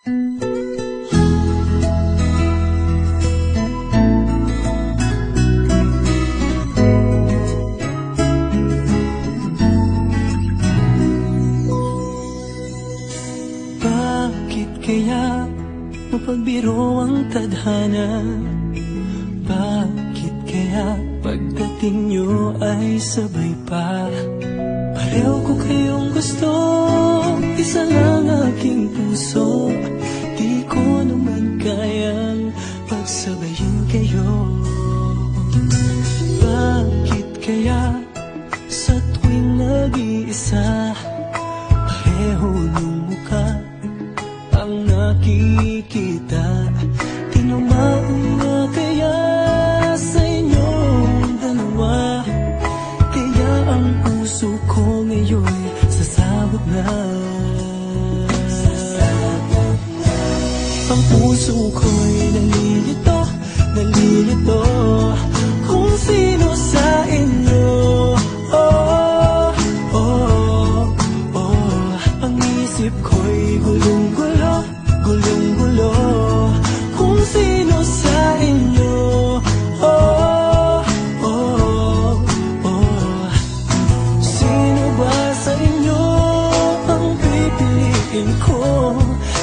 Bakit kaya mapagbiro ang tadhana? Bakit kaya pagdating nyo ay sabay pa? Pareho ko kayong gusto, isa lang aking puso. Di ko naman kayang pagsabayin kayo. Bakit kaya sa tuwing nag-iisa, pareho ng mukha ang nakikita? Tinamaan nga kaya sa inyong dalawa, kaya ang puso ko ngayon sasabog na. Ang puso ko'y nalilito, nalilito kung sino sa inyo. Oh, oh, oh. Ang isip ko'y gulong-gulo, gulong-gulo kung sino sa inyo. Oh, oh, oh. Sino ba sa inyo ang pipiliin ko?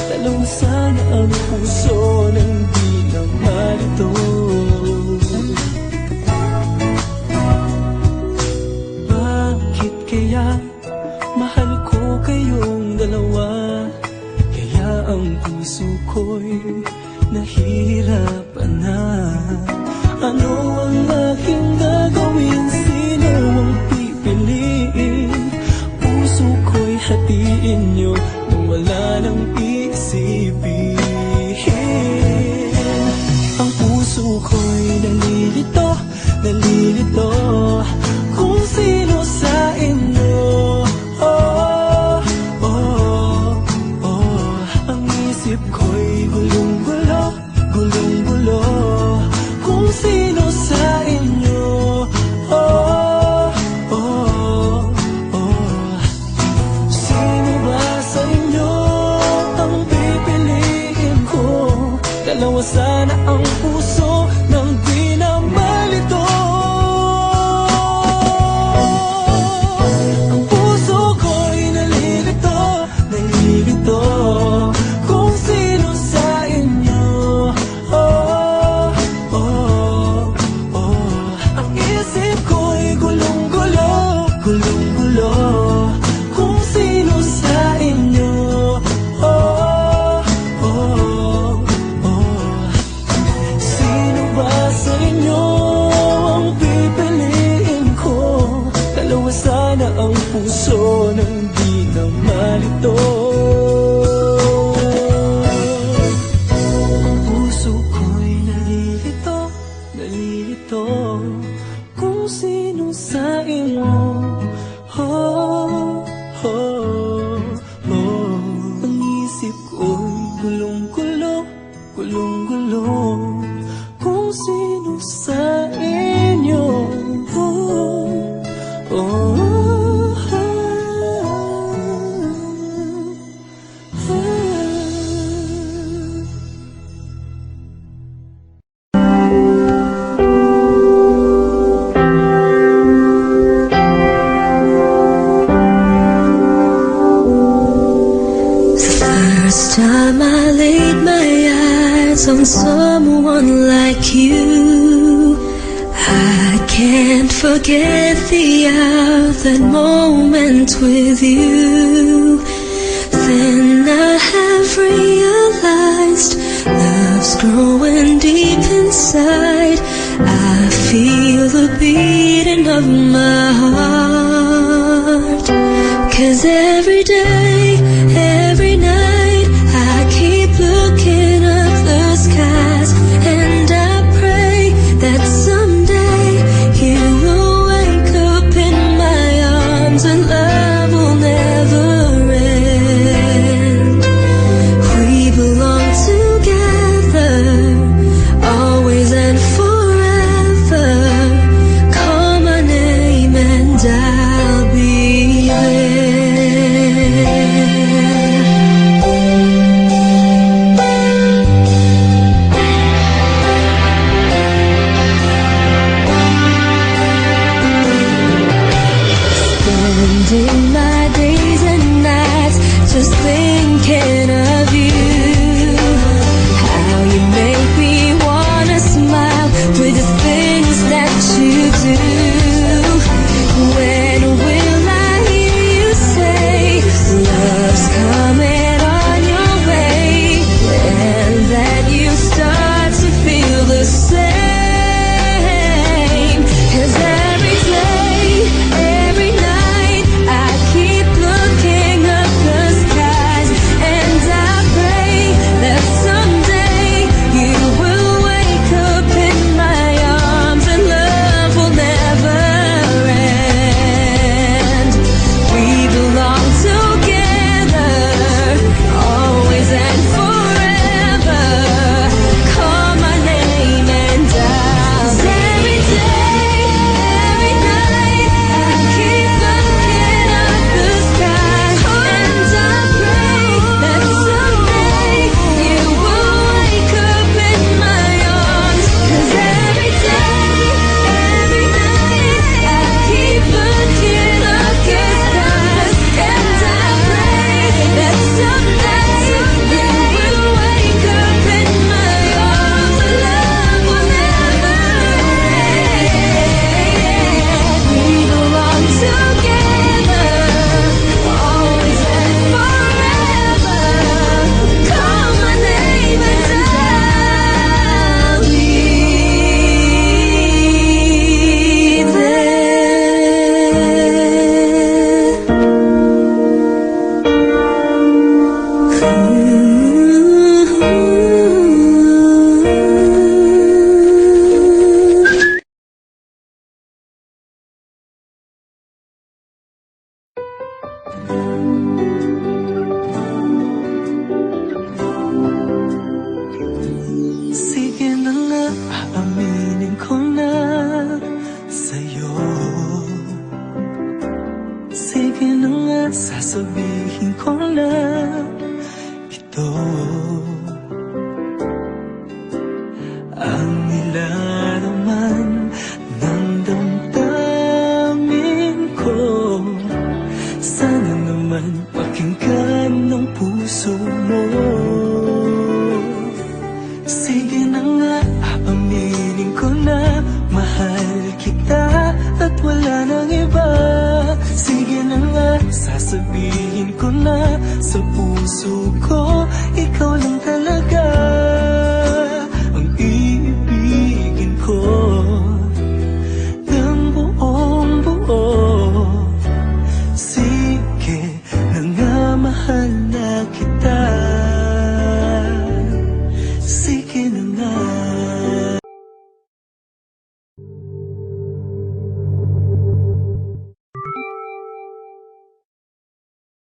Dalawang sana ang puso nang di na malito. Bakit kaya mahal ko kayong dalawa, kaya ang puso ko'y nahihirapan na? Ano ang aking gagawin? Sino ang pipiliin? Puso ko'y hatiin nyo nang wala nang isipin. Ang puso ko'y nalilito, nalilito kung sino sa inyo. Oh, oh, oh. Ang isip ko'y gulong-gulo, gulong-gulo kung sino sa inyo. Oh, oh, oh. Sino ba sa inyo ang pipiliin ko? Dalawa sana ang puso nang di na malito. Ang puso ko'y nalilito, nalilito kung sino sa inyo. Oh, oh, oh. Ang isip ko'y gulong-gulo, gulong-gulo kung sino sa inyo. Oh, oh, oh. Sino ba sa inyo ang pipiliin ko? Dalawa sana ang puso nang di na malito. Ang puso ko'y nalilito, nalilito kung sino sa inyo. Oh, oh, oh. Ang isip ko'y gulong-gulo, gulong-gulo kung sino sa inyo. Oh, oh, First time I laid my eyes on someone like you, I can't forget the hour, that moment with you. Then I have realized love's growing deep inside. I feel the beating of my heart. 'Cause every day, every night, I keep looking up the skies, and I pray that someday you will wake up in my arms and love will never end. We belong together, always and forever. Call my name and I'll be there. spending my days and nights just thinking of you. How you make me wanna smile with the things that you do. When will I hear you say love's coming on your way, and that you start to feel the same? 'Cause every day, every night, I keep looking up the skies, and I pray that someday you will wake up in my arms and love will never end. We belong together, always and forever. Call my name and I'll every day, every night, I keep looking up the sky, and I pray that someday you will wake up in my arms. 'Cause every day, every night, I keep looking up the skies, and I pray that someday you will wake up in my arms and love will never end. We belong together, always and forever. Call my name and I'll be there. Sige na nga, aaminin ko na sa'yo. Sige na nga, sasabihin ko na ito ang nilalaman ng damdamin ko. Sana naman pakinggan ng puso mo. Sige na nga, aaminin ko na mahal kita at wala nang iba. Sige na nga, sasabihin ko na sa puso ko, ikaw